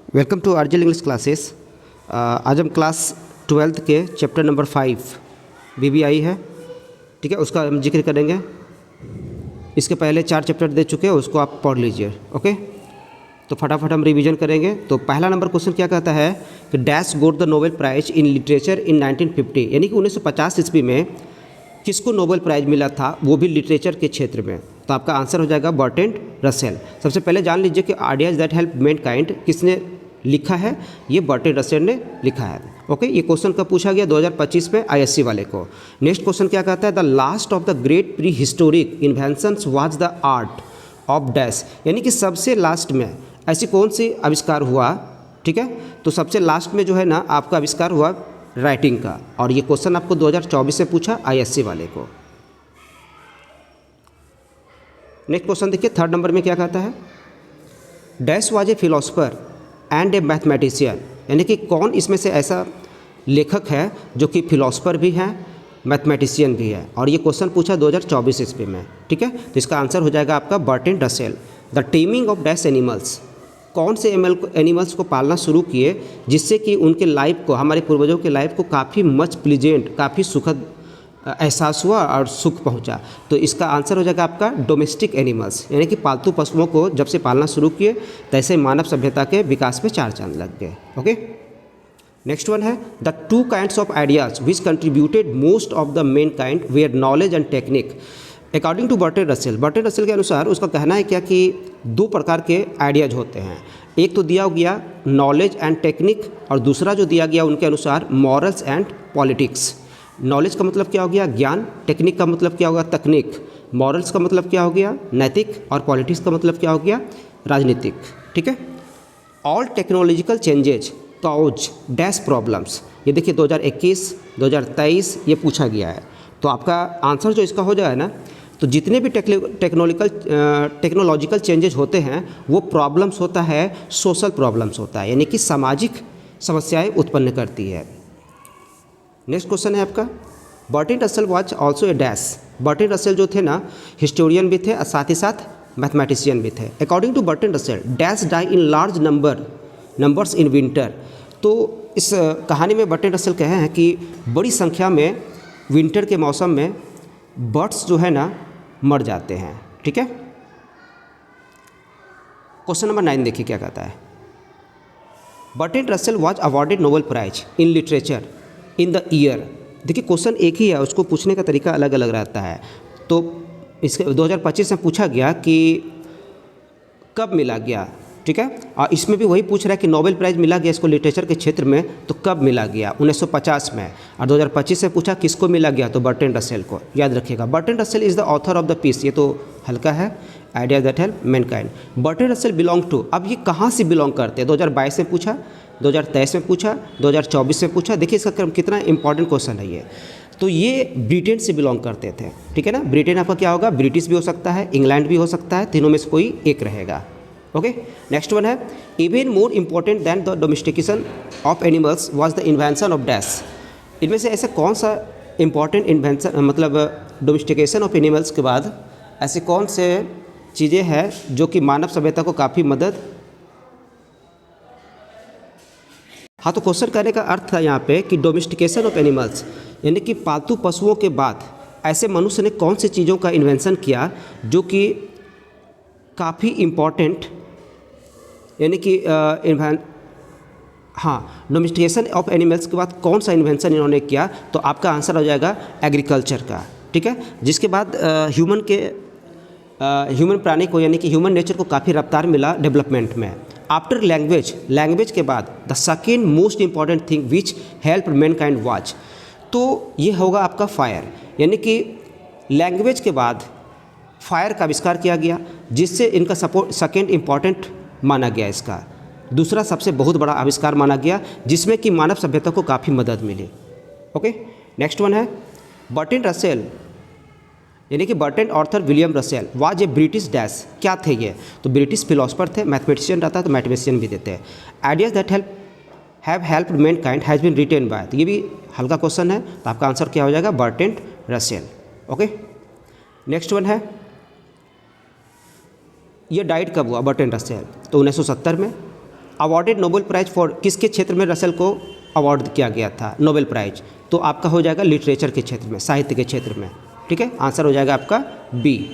Welcome to आरजेल English classes. आज हम क्लास 12th के चैप्टर नंबर 5 बीबीआई है, ठीक है, उसका हम जिक्र करेंगे। इसके पहले 4 चैप्टर दे चुके हैं, उसको आप पढ़ लीजिए। ओके, तो फटाफट हम रिवीजन करेंगे। तो पहला नंबर क्वेश्चन क्या कहता है कि dash got the Nobel prize in literature in 1950, यानी कि 1950 ईस्वी में किसको नोबेल प्राइज़ मिला था, वो भी लिटरेचर के क्षेत्र में। तो आपका आंसर हो जाएगा बर्ट्रैंड रसेल। सबसे पहले जान लीजिए कि आइडियाज़ दैट हेल्प मैनकाइंड किसने लिखा है, ये बर्ट्रैंड रसेल ने लिखा है। ओके, ये क्वेश्चन कब पूछा गया? 2025 में आईएससी वाले को। नेक्स्ट क्वेश्चन क्या कहता है? The last of the great pre historic inventions was the art of dash, यानी कि सबसे लास्ट में ऐसी कौन सी आविष्कार हुआ, ठीक है। तो सबसे लास्ट में जो है ना आपका आविष्कार हुआ राइटिंग का, और ये क्वेश्चन आपको 2024 से पूछा आईएससी वाले को। नेक्स्ट क्वेश्चन देखिए, थर्ड नंबर में क्या कहता है? Dash was a philosopher and A mathematician, यानी कि कौन इसमें से ऐसा लेखक है जो कि फिलोसफर भी है, मैथमेटिशियन भी है, और ये क्वेश्चन पूछा 2024 ईस्वी में, ठीक है। तो इसका आंसर हो जाएगा आपका Bertrand Russell. The taming of dash animals, कौन से एनिमल्स को पालना शुरू किए जिससे कि उनके लाइफ को, हमारे पूर्वजों के लाइफ को काफ़ी मच प्लीजेंट, काफ़ी सुखद एहसास हुआ और सुख पहुंचा। तो इसका आंसर हो जाएगा आपका डोमेस्टिक एनिमल्स, यानी कि पालतू पशुओं को जब से पालना शुरू किए तैसे मानव सभ्यता के विकास में 4 चांद लग गए। ओके, नेक्स्ट वन है the 2 kinds of ideas which contributed most of the mankind where knowledge and technique according to Bertrand Russell. Bertrand Russell के अनुसार उसका कहना है क्या कि 2 प्रकार के आइडियाज होते हैं। एक तो दिया गया नॉलेज एंड टेक्निक, और दूसरा जो दिया गया उनके अनुसार मॉरल्स एंड पॉलिटिक्स। नॉलेज का मतलब क्या हो गया? ज्ञान। टेक्निक का मतलब क्या होगा? तकनीक। मॉरल्स का मतलब क्या हो गया? नैतिक। और पॉलिटिक्स का मतलब क्या हो गया? राजनीतिक, ठीक है। All technological changes cause dash problems, ये देखिए 2021, 2023 ये पूछा गया है। तो आपका आंसर जो इसका हो जाए ना, तो जितने भी टेक्नोलॉजिकल चेंजेज होते हैं वो प्रॉब्लम्स होता है, सोशल प्रॉब्लम्स होता है, यानी कि सामाजिक समस्याएं उत्पन्न करती है। नेक्स्ट क्वेश्चन है आपका, Bertrand Russell was also a dash. Bertrand Russell जो थे ना हिस्टोरियन भी थे और साथ ही साथ मैथमेटिशियन भी थे। According to Bertrand Russell dash die in large numbers in winter. तो इस कहानी में बर्ट्रैंड रसेल कहे हैं कि बड़ी संख्या में विंटर के मौसम में बर्ड्स जो है ना मर जाते हैं, ठीक है। क्वेश्चन नंबर 9 देखिए क्या कहता है। Bertrand Russell was awarded Nobel prize in literature in the year. देखिए क्वेश्चन एक ही है, उसको पूछने का तरीका अलग अलग रहता है। तो इसके 2025 में पूछा गया कि कब मिला गया, ठीक है। और इसमें भी वही पूछ रहा है कि नोबेल प्राइज़ मिला गया इसको लिटरेचर के क्षेत्र में, तो कब मिला गया? 1950 में। और 2025 से पूछा किसको मिला गया, तो बर्ट्रैंड रसेल को। याद रखिएगा, Bertrand Russell is the author of the piece, ये तो हल्का है, idea that help mankind. Bertrand Russell belong to, अब ये कहाँ से बिलोंग करते हैं? 2022 में पूछा, 2023 में पूछा, 2024 में पूछा। देखिए इसका कितना इंपॉर्टेंट क्वेश्चन है ये। तो ये ब्रिटेन से बिलोंग करते थे, ठीक है ना। ब्रिटेन आपका क्या होगा? ब्रिटिश भी हो सकता है, इंग्लैंड भी हो सकता है, तीनों में से कोई एक रहेगा। ओके, नेक्स्ट वन है even more important than the domestication of animals was the invention of dash. इनमें से ऐसा कौन सा इम्पॉर्टेंट इन्वेंशन, मतलब डोमेस्टिकेशन ऑफ एनिमल्स के बाद ऐसे कौन से चीज़ें हैं जो कि मानव सभ्यता को काफ़ी मदद। हाँ, तो क्वेश्चन करने का अर्थ था यहाँ पे कि डोमेस्टिकेशन ऑफ एनिमल्स, यानी कि पालतू पशुओं के बाद ऐसे मनुष्य ने कौन सी चीज़ों का इन्वेंशन किया जो कि काफ़ी इम्पॉर्टेंट, यानी कि हाँ, डोमेस्टिकेशन ऑफ एनिमल्स के बाद कौन सा इन्वेंशन इन्होंने किया? तो आपका आंसर हो जाएगा एग्रीकल्चर का, ठीक है। जिसके बाद ह्यूमन प्राणी को, यानी कि ह्यूमन नेचर को काफ़ी रफ्तार मिला डेवलपमेंट में। आफ्टर लैंग्वेज के बाद the second most important thing which help Mankind was, तो ये होगा आपका फायर, यानी कि लैंग्वेज के बाद फायर का आविष्कार किया गया, जिससे इनका सपोर्ट सेकेंड इंपॉर्टेंट माना गया। इसका दूसरा सबसे बहुत बड़ा आविष्कार माना गया, जिसमें कि मानव सभ्यता को काफ़ी मदद मिली। ओके, नेक्स्ट वन है बर्ट्रैंड रसेल, यानी कि Bertrand Arthur William Russell was a British dash. क्या थे ये? तो ब्रिटिश फिलोसफर थे, मैथमेटिशियन रहता तो मैथमेटिशियन भी देते हैं। Ideas that have helped mankind has been written by, तो ये भी हल्का क्वेश्चन है, तो आपका आंसर क्या हो जाएगा? Bertrand Russell. Okay, next one है ये डाइट कब हुआ बर्ट्रैंड रसेल? तो 1970 में। अवॉर्डेड नोबेल प्राइज फॉर, किसके क्षेत्र में रसेल को अवार्ड किया गया था नोबेल प्राइज? तो आपका हो जाएगा लिटरेचर के क्षेत्र में, साहित्य के क्षेत्र में। ठीक है, आंसर हो जाएगा आपका बी।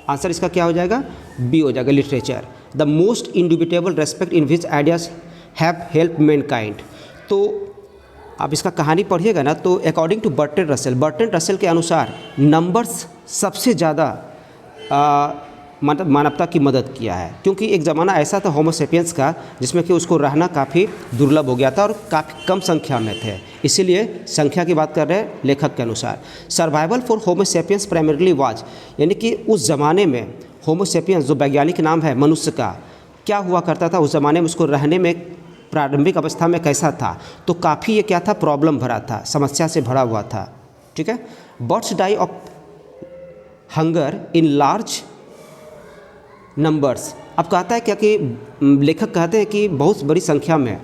आंसर इसका क्या हो जाएगा? बी हो जाएगा, literature. The most indubitable respect in which ideas have help mankind. तो आप इसका कहानी पढ़िएगा ना, तो according to Bertrand Russell, Bertrand Russell के अनुसार नंबर्स सबसे ज़्यादा मतलब मानवता की मदद किया है, क्योंकि एक ज़माना ऐसा था होमोसेपियंस का जिसमें कि उसको रहना काफ़ी दुर्लभ हो गया था और काफ़ी कम संख्या में थे। इसीलिए संख्या की बात कर रहे हैं लेखक के अनुसार। Survival for Homo sapiens primarily was, यानी कि उस ज़माने में होमोसेपियंस जो वैज्ञानिक नाम है मनुष्य का, क्या हुआ करता था उस ज़माने में, उसको रहने में प्रारंभिक अवस्था में कैसा था? तो काफ़ी ये क्या था, प्रॉब्लम भरा था, समस्या से भरा हुआ था। ठीक है, birds die of hunger in large numbers. अब कहता है क्या कि लेखक कहते हैं कि बहुत बड़ी संख्या में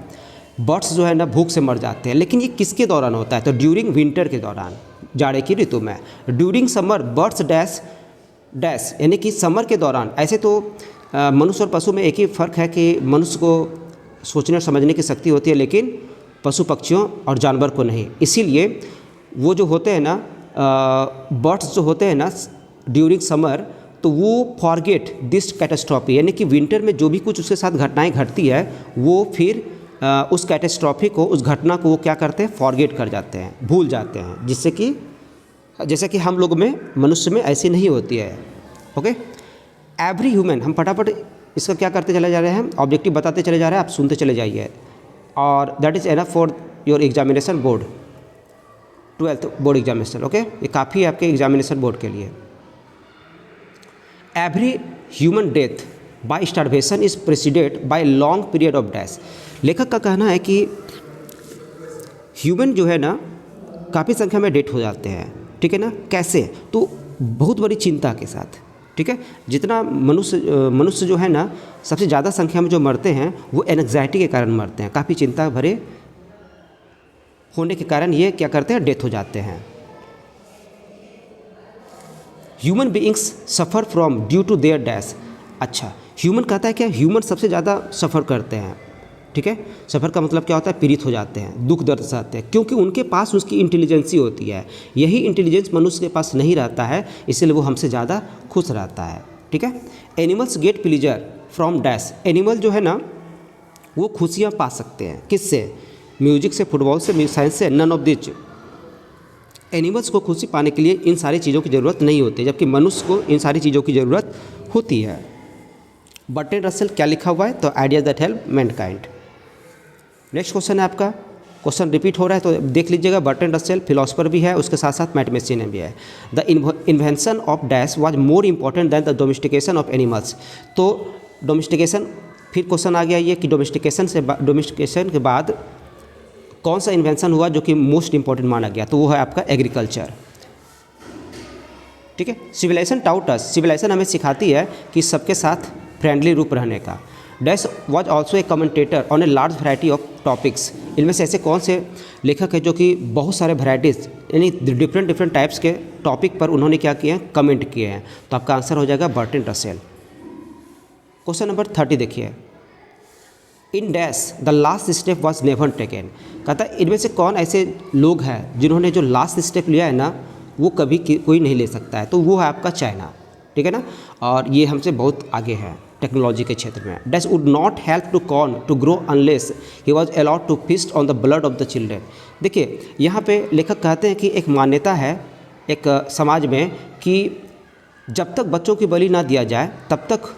बर्ड्स जो है ना भूख से मर जाते हैं, लेकिन ये किसके दौरान होता है? तो ड्यूरिंग विंटर के दौरान, जाड़े की ऋतु में। During summer birds dash dash, यानी कि समर के दौरान। ऐसे तो मनुष्य और पशु में एक ही फ़र्क है कि मनुष्य को सोचने और समझने की शक्ति होती है, लेकिन पशु पक्षियों और जानवर को नहीं। इसीलिए वो जो होते हैं ना बर्ड्स जो होते हैं ना ड्यूरिंग समर, तो वो फॉरगेट दिस कैटास्ट्रॉफी, यानी कि विंटर में जो भी कुछ उसके साथ घटनाएं घटती है वो फिर उस कैटास्ट्रॉफी को, उस घटना को वो क्या करते हैं, फॉरगेट कर जाते हैं, भूल जाते हैं, जिससे कि जैसे कि हम लोग में, मनुष्य में ऐसी नहीं होती है। ओके, एवरी ह्यूमन, हम फटाफट इसका क्या करते चले जा रहे हैं, ऑब्जेक्टिव बताते चले जा रहे हैं, आप सुनते चले जाइए, और that is enough for your examination board, 12th board examination. Okay, ये काफ़ी है आपके एग्जामिनेशन बोर्ड के लिए। Every human death by starvation is preceded by long period of death. लेखक का कहना है कि ह्यूमन जो है ना काफ़ी संख्या में डेथ हो जाते हैं। ठीक है ना, कैसे? तो बहुत बड़ी चिंता के साथ। ठीक है, जितना मनुष्य जो है ना सबसे ज़्यादा संख्या में जो मरते हैं वो एंग्जाइटी के कारण मरते हैं, काफ़ी चिंता भरे होने के कारण ये क्या करते हैं, डेथ हो जाते हैं। Human beings suffer from due to their dash. अच्छा, ह्यूमन कहता है क्या, ह्यूमन सबसे ज़्यादा सफ़र करते हैं। ठीक है, सफ़र का मतलब क्या होता है, पीड़ित हो जाते हैं, दुख दर्द सहते हैं, क्योंकि उनके पास उसकी इंटेलिजेंसी होती है। यही इंटेलिजेंस मनुष्य के पास नहीं रहता है, इसलिए वो हमसे ज़्यादा खुश रहता है। ठीक है, animals gate pleaser from dash. Animal जो है ना वो खुशियाँ पा सकते हैं, किससे? म्यूजिक से, फुटबॉल से, साइंस से, नन ऑफ दिच। एनिमल्स को खुशी पाने के लिए इन सारी चीज़ों की ज़रूरत नहीं होती, जबकि मनुष्य को इन सारी चीज़ों की ज़रूरत होती है। बर्ट्रैंड रसेल क्या लिखा हुआ है, तो ideas that help Mankind. Next question है आपका, क्वेश्चन रिपीट हो रहा है तो देख लीजिएगा। बर्ट्रैंड रसेल फिलोसोफर भी है, उसके साथ साथ मैथमेटिशियन भी है। The invention of dash was more important than the domestication of animals. तो डोमेस्टिकेशन, फिर क्वेश्चन आ गया ये कि डोमेस्टिकेशन के बाद कौन सा इन्वेंशन हुआ जो कि मोस्ट इंपॉर्टेंट माना गया, तो वो है आपका एग्रीकल्चर। ठीक है, सिविलाइजेशन टाउट अस, सिविलाइजेशन हमें सिखाती है कि सबके साथ फ्रेंडली रूप रहने का। Dash was also a commentator on a large variety of topics. इनमें से ऐसे कौन से लेखक हैं जो कि बहुत सारे वैराइटीज़ यानी डिफरेंट टाइप्स के टॉपिक पर उन्होंने क्या किए हैं, कमेंट किए हैं। तो आपका आंसर हो जाएगा बर्ट्रैंड रसेल। क्वेश्चन नंबर 30 देखिए, in dash the last step was never taken. कहता है इनमें से कौन ऐसे लोग हैं जिन्होंने जो लास्ट स्टेप लिया है ना वो कभी कोई नहीं ले सकता है, तो वो है आपका चाइना। ठीक है ना, और ये हमसे बहुत आगे है टेक्नोलॉजी के क्षेत्र में। Dash would not help to corn to grow unless he was allowed to feast on the blood of the children. देखिए यहाँ पे लेखक कहते हैं कि एक मान्यता है एक समाज में कि जब तक बच्चों की बलि ना दिया जाए तब तक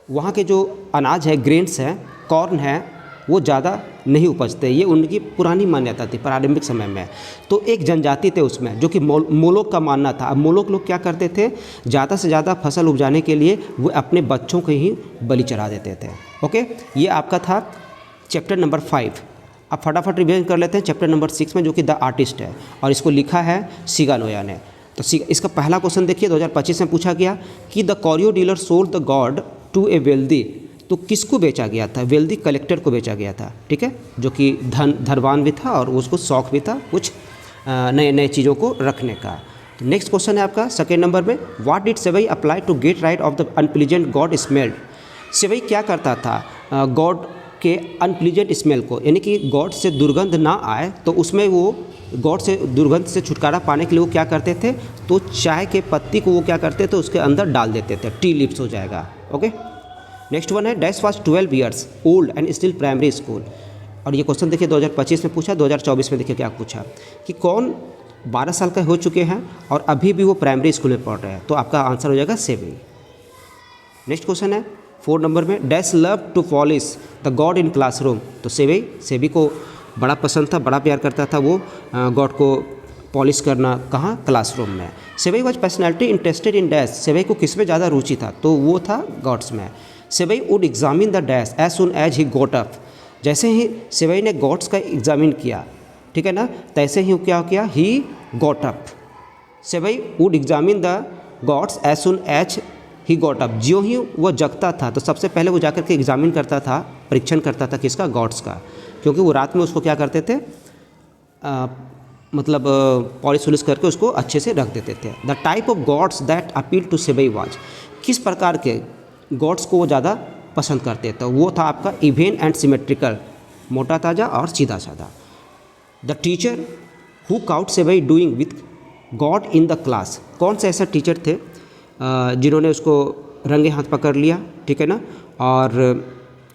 वहाँ के जो अनाज है, ग्रेन्स हैं, कॉर्न है, वो ज़्यादा नहीं उपजते। ये उनकी पुरानी मान्यता थी प्रारंभिक समय में। तो एक जनजाति थे उसमें जो कि मोलोक का मानना था। अब मोलोक लोग क्या करते थे, ज़्यादा से ज़्यादा फसल उपजाने के लिए वो अपने बच्चों को ही बलि चढ़ा देते थे। ओके, ये आपका था चैप्टर नंबर 5। अब फटाफट रिवीजन कर लेते हैं चैप्टर नंबर 6 में, जो कि द आर्टिस्ट है और इसको लिखा है सिगा नोया ने। तो इसका पहला क्वेश्चन देखिए, 2025 में पूछा गया कि the curio dealer sold the God to a wealthy. तो किसको बेचा गया था, वेल्दी कलेक्टर को बेचा गया था। ठीक है, जो कि धनवान भी था और उसको शौक भी था कुछ नए नए चीज़ों को रखने का। तो नेक्स्ट क्वेश्चन है आपका सेकेंड नंबर में, what did Seibei apply to get rid of the unpleasant gourd smelled. Seibei क्या करता था गॉड के अनप्लीजेंट स्मेल को, यानी कि गॉड से दुर्गंध ना आए, तो उसमें वो गॉड से दुर्गंध से छुटकारा पाने के लिए वो क्या करते थे, तो चाय के पत्ती को वो क्या करते थे, उसके अंदर डाल देते थे, टी लिप्स हो जाएगा। ओके, नेक्स्ट वन है dash was 12 years old and still primary school. और ये क्वेश्चन देखिए 2025 में पूछा, 2024 में देखिए क्या पूछा कि कौन 12 साल का हो चुके हैं और अभी भी वो प्राइमरी स्कूल में पढ़ रहे हैं, तो आपका आंसर हो जाएगा सेवी। नेक्स्ट क्वेश्चन है 4 नंबर में dash love to polish the god in classroom. तो सेवी को बड़ा पसंद था, बड़ा प्यार करता था वो गॉड को पॉलिश करना, कहाँ, क्लासरूम में। सेवी was personality interested in dash, सेवी को किस में ज़्यादा रुचि था, तो वो था गॉड्स में। Sevi would examine the dash as soon as he got up, जैसे ही सेवी ने गॉड्स का एग्जामिन किया, ठीक है ना, तैसे ही क्या किया, he got up. Sevi would examine the gods as soon as he got up, ज्यों ही वो जगता था तो सबसे पहले वो जाकर के एग्जामिन करता था, परीक्षण करता था किसका, गॉड्स का, क्योंकि वो रात में उसको क्या करते थे, मतलब पॉलिश वॉलिश करके उसको अच्छे से रख देते थे। The type of gods that appeal to Sevi was, किस प्रकार के गॉड्स को वो ज़्यादा पसंद करते थे, वो था आपका इवेन एंड सिमेट्रिकल, मोटा ताजा और सीधा साधा। द टीचर हु काउट सेवी doing with God in the class, कौन से ऐसा टीचर थे जिन्होंने उसको रंगे हाथ पकड़ लिया, ठीक है ना, और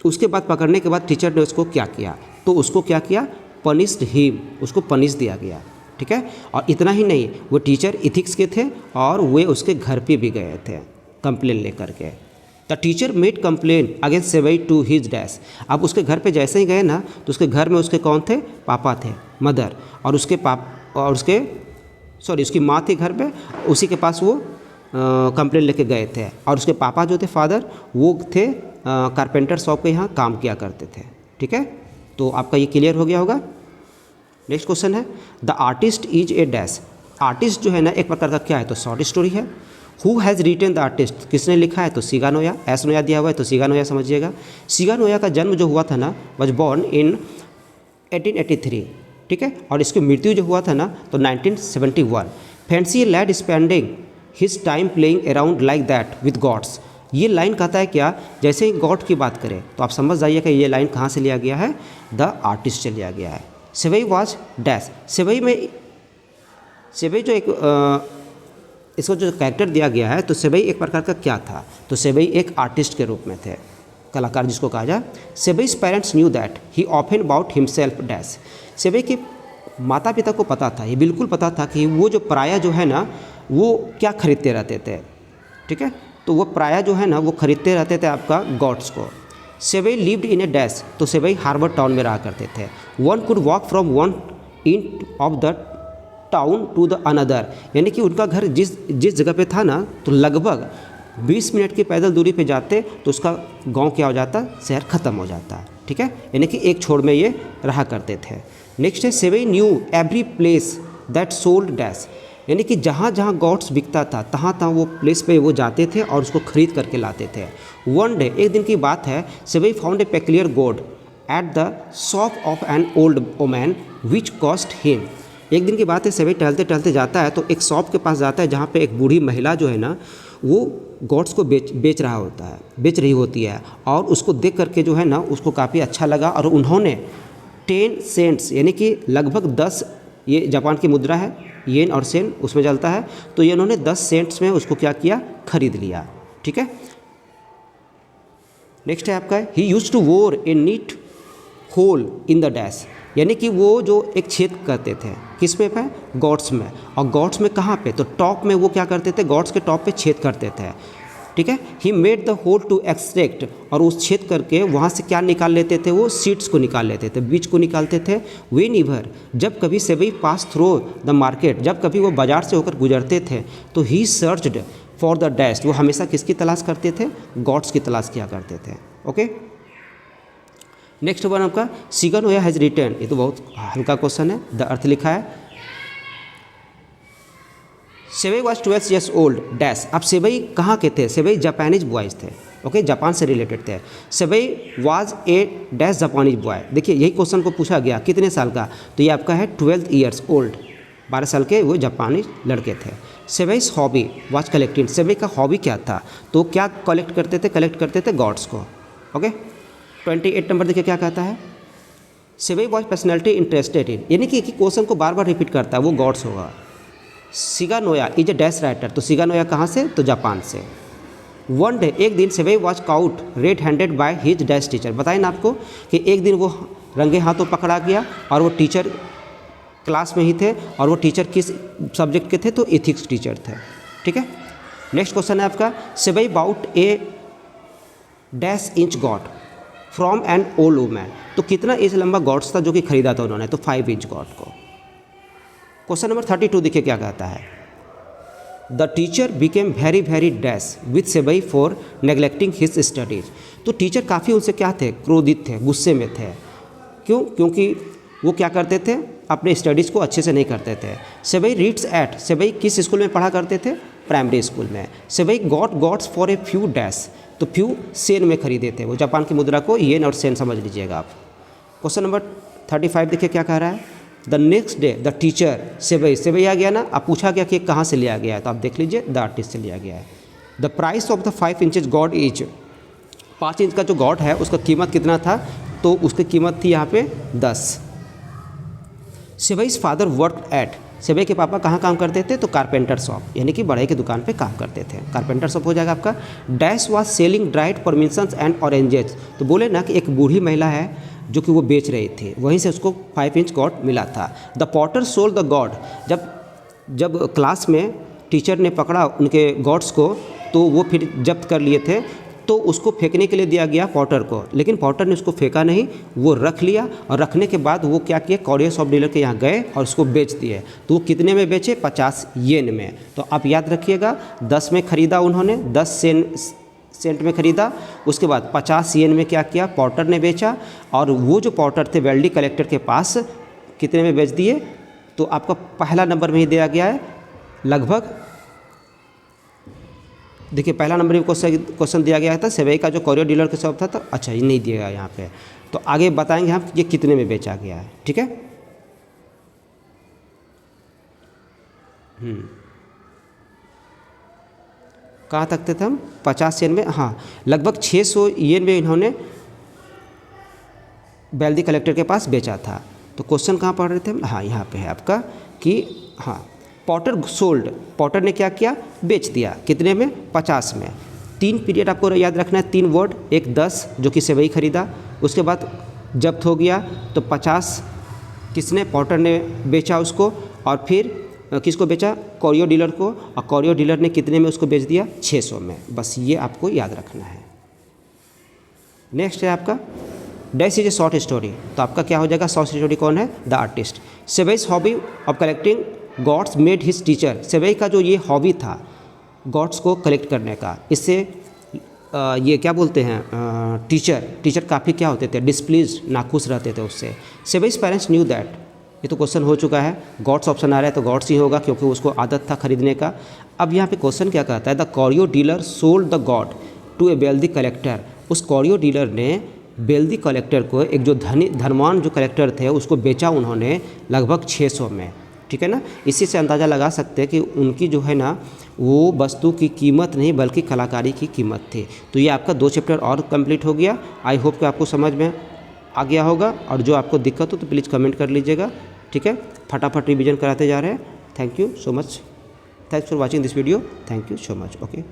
उसके बाद पकड़ने के बाद टीचर ने उसको क्या किया, तो उसको क्या किया, पनिश्ड हिम, उसको पनिश दिया गया, ठीक है। और इतना ही नहीं, वो टीचर इथिक्स के थे और वे उसके घर पे भी गए थे कंप्लेन लेकर के। The teacher made complain against सेवी टू हिज डैश, अब उसके घर पे जैसे ही गए ना, तो उसके घर में उसके कौन थे, पापा थे, मदर, और उसकी माँ थी घर पे, उसी के पास वो कंप्लेन लेके गए थे। और उसके पापा जो थे, फादर, वो थे कारपेंटर शॉप के यहाँ काम किया करते थे, ठीक है। तो आपका ये क्लियर हो गया होगा। नेक्स्ट क्वेश्चन है the artist is a dash, artist जो है ना एक प्रकार का क्या है, तो शॉर्ट स्टोरी है। Who has retain the artist, किसने लिखा है, तो सिगा नोया, एस नोया दिया हुआ है तो सिगा नोया समझिएगा। सिगा नोया का जन्म जो हुआ था ना, वॉज बॉर्न इन 1883, ठीक है, और इसकी मृत्यु जो हुआ था ना, तो 1971। Fancy lad spending his time playing around like that with gods, ये लाइन कहता है क्या, जैसे ही गॉड की बात करें तो आप समझ जाइए कि ये लाइन कहाँ से लिया गया है, द आर्टिस्ट से लिया गया है। सेवी वाज डैश, सेवी जो एक इसको जो कैरेक्टर दिया गया है, तो सेवी एक प्रकार का क्या था, तो सेवी एक आर्टिस्ट के रूप में थे, कलाकार जिसको कहा जाए। सेवीज parents knew that he often about himself dash, Seibei के माता पिता को पता था, ये बिल्कुल पता था कि वो जो पराया जो है ना, वो क्या खरीदते रहते थे, ठीक है, तो वो प्राय जो है ना वो खरीदते रहते थे आपका गॉड्स को। सेवी लिव्ड इन ए डैश, तो सेवी हार्बर टाउन में रहा करते थे। One could walk from one end of the town to the another, यानी कि उनका घर जिस जगह पे था ना, तो लगभग 20 मिनट की पैदल दूरी पे जाते तो उसका गांव क्या हो जाता, शहर ख़त्म हो जाता, ठीक है, यानी कि एक छोर में ये रहा करते थे। नेक्स्ट है सेवी new every place that sold dash, यानी कि जहाँ जहाँ गॉड्स बिकता था तहाँ तहाँ वो प्लेस पे वो जाते थे और उसको खरीद करके लाते थे। वन डे, एक दिन की बात है, Seibei found a peculiar gourd at the shop of an old woman which cost him, एक दिन की बात है, सेवी टहलते टहलते जाता है तो एक शॉप के पास जाता है जहाँ पे एक बूढ़ी महिला जो है ना, वो गॉड्स को बेच रही होती है, और उसको देख करके जो है ना उसको काफ़ी अच्छा लगा, और उन्होंने 10 सेंट्स, यानी कि लगभग 10, ये जापान की मुद्रा है, येन और सेन उसमें चलता है, तो ये उन्होंने 10 सेंट्स में उसको क्या किया, खरीद लिया, ठीक है। नेक्स्ट है आपका ही used to wore a neat hole in the dash, यानी कि वो जो एक छेद करते थे किस पे है, गॉड्स में, और गॉड्स में कहाँ पे, तो टॉप में वो क्या करते थे, गॉड्स के टॉप पे छेद करते थे, ठीक है। He made the hole to extract, और उस छेद करके वहाँ से क्या निकाल लेते थे, वो सीड्स को निकाल लेते थे, बीज को निकालते थे। वेन ईवर, जब कभी सेवी पास थ्रू द मार्केट, जब कभी वो बाजार से होकर गुजरते थे, तो ही सर्च्ड फॉर द डैश, वो हमेशा किसकी तलाश करते थे, गॉड्स की तलाश किया करते थे, ओके। नेक्स्ट वन आपका सिगा नोया हैज़ रिटर्न, ये तो बहुत हल्का क्वेश्चन है, द अर्थ लिखा है। सेवी वॉज 12 ईयर्स ओल्ड डैश, अब सेवी कहाँ के थे, सेवी जापानीज बॉयज़ थे, ओके, जापान से रिलेटेड थे। सेवी was a dash Japanese boy, देखिए यही क्वेश्चन को पूछा गया कितने साल का, तो ये आपका है 12 ईयर्स ओल्ड, 12 साल के वो जापानी लड़के थे। सेवीज हॉबी वाज कलेक्टिंग, सेवी का हॉबी क्या था, तो क्या कलेक्ट करते थे, गॉड्स को, ओके। 28 नंबर देखिए क्या कहता है, सेबई वॉज पर्सनैलिटी इंटरेस्टेड इन, यानी कि एक ही क्वेश्चन को बार बार रिपीट करता है, वो गॉड्स होगा। शिगानोया इज ए डैश राइटर, तो शिगानोया कहाँ से, तो जापान से। वन डे एक दिन Seibei was caught red handed by his dash teacher, बताए ना आपको कि एक दिन वो रंगे हाथों पकड़ा गया और वो टीचर क्लास में ही थे, और वो टीचर किस सब्जेक्ट के थे, तो एथिक्स टीचर थे। ठीक है, नेक्स्ट क्वेश्चन है आपका, Seibei bought a dash inch gourd from an old woman, तो कितना इंच लंबा गॉड्स था जो कि खरीदा था उन्होंने, तो 5 इंच गॉड को। क्वेश्चन नंबर 32 देखिए क्या कहता है, the teacher became very very dash with Seibei for neglecting his studies, तो टीचर काफ़ी उनसे क्या थे, क्रोधित थे, गुस्से में थे। क्यों, क्योंकि वो क्या करते थे, अपने स्टडीज़ को अच्छे से नहीं करते थे। सेबई रीड्स एट, सेबई किस स्कूल में पढ़ा करते थे, प्राइमरी स्कूल में। Seibei gourds for a few dash, तो फ्यू सेन में खरीदे थे, वो जापान की मुद्रा को येन और सेन समझ लीजिएगा आप। क्वेश्चन नंबर 35 देखिए क्या कह रहा है, the next day the teacher Seibei आ गया ना, अब पूछा गया कि कहाँ से लिया गया है, तो आप देख लीजिए द आर्टिस्ट से लिया गया है। The price of the 5 inches God is, 5 inch का जो गॉड है उसका कीमत कितना था, तो उसकी कीमत थी यहाँ पे 10। सेबई's फादर वर्क एट, सेबई के पापा कहाँ काम करते थे, तो कारपेंटर शॉप, यानी कि बढ़ई की दुकान पे काम करते थे, कारपेंटर शॉप हो जाएगा आपका। Dash was selling dried permissions and oranges, तो बोले ना कि एक बूढ़ी महिला है जो कि वो बेच रही थी, वहीं से उसको 5 इंच गॉड मिला था। The Potter sold the God, जब क्लास में टीचर ने पकड़ा उनके गॉड्स को, तो वो फिर जब्त कर लिए थे, तो उसको फेंकने के लिए दिया गया पॉटर को, लेकिन पॉटर ने उसको फेंका नहीं, वो रख लिया, और रखने के बाद वो क्या किया, कॉरियर शॉप डीलर के यहाँ गए और उसको बेच दिए। तो वो कितने में बेचे, 50 येन में। तो आप याद रखिएगा, 10 में ख़रीदा उन्होंने, 10 सेंट में ख़रीदा, उसके बाद 50 येन में क्या किया, पॉटर ने बेचा, और वो जो पॉटर थे वेल्डी कलेक्टर के पास कितने में बेच दिए, तो आपका पहला नंबर में ही दिया गया है, लगभग देखिए पहला नंबर में क्वेश्चन दिया गया था, सेबई का जो कॉरियर डीलर के शॉप था, तो अच्छा ये नहीं दिया गया यहाँ पे, तो आगे बताएंगे हम ये कितने में बेचा गया है। ठीक है, कहाँ तक थे हम, 50 येन में, हाँ लगभग 600 येन में इन्होंने वेल्दी कलेक्टर के पास बेचा था। तो क्वेश्चन कहाँ पढ़ रहे थे हम, हाँ यहाँ पे है आपका कि हाँ पॉटर सोल्ड, पॉटर ने क्या किया, बेच दिया, कितने में, 50 में। 3 पीरियड आपको याद रखना है, 3 वर्ड, एक 10 जो कि सेबई खरीदा, उसके बाद जब्त हो गया, तो 50 किसने, पॉटर ने बेचा उसको, और फिर किसको बेचा, कॉरियर डीलर को, और कॉरियर डीलर ने कितने में उसको बेच दिया, 600 में। बस ये आपको याद रखना है। नेक्स्ट है आपका dash is a short story, तो आपका क्या हो जाएगा, शॉर्ट स्टोरी कौन है, the artist. Seibei's hobby of collecting gourds made his teacher, Seibei का जो ये हॉबी था गॉड्स को कलेक्ट करने का, इससे ये क्या बोलते हैं, टीचर काफ़ी क्या होते थे, डिस्प्लीज, नाखुश रहते थे उससे। सेबई's पेरेंट्स न्यू दैट, ये तो क्वेश्चन हो चुका है, गॉड्स ऑप्शन आ रहा है तो गॉड्स ही होगा क्योंकि उसको आदत था खरीदने का। अब यहाँ पे क्वेश्चन क्या कहता है, the courier dealer sold the God to a wealthy collector, उस कॉरियर डीलर ने वेल्दी कलेक्टर को, एक जो धनवान जो कलेक्टर थे उसको बेचा उन्होंने लगभग 600 में। ठीक है ना, इसी से अंदाज़ा लगा सकते हैं कि उनकी जो है ना वो वस्तु की कीमत नहीं बल्कि कलाकारी की कीमत थी। तो ये आपका 2 चैप्टर और कंप्लीट हो गया। आई होप कि आपको समझ में आ गया होगा, और जो आपको दिक्कत हो तो प्लीज़ कमेंट कर लीजिएगा। ठीक है, फटाफट रिवीजन कराते जा रहे हैं। Thank you so much, thanks for watching this video, thank you so much, okay.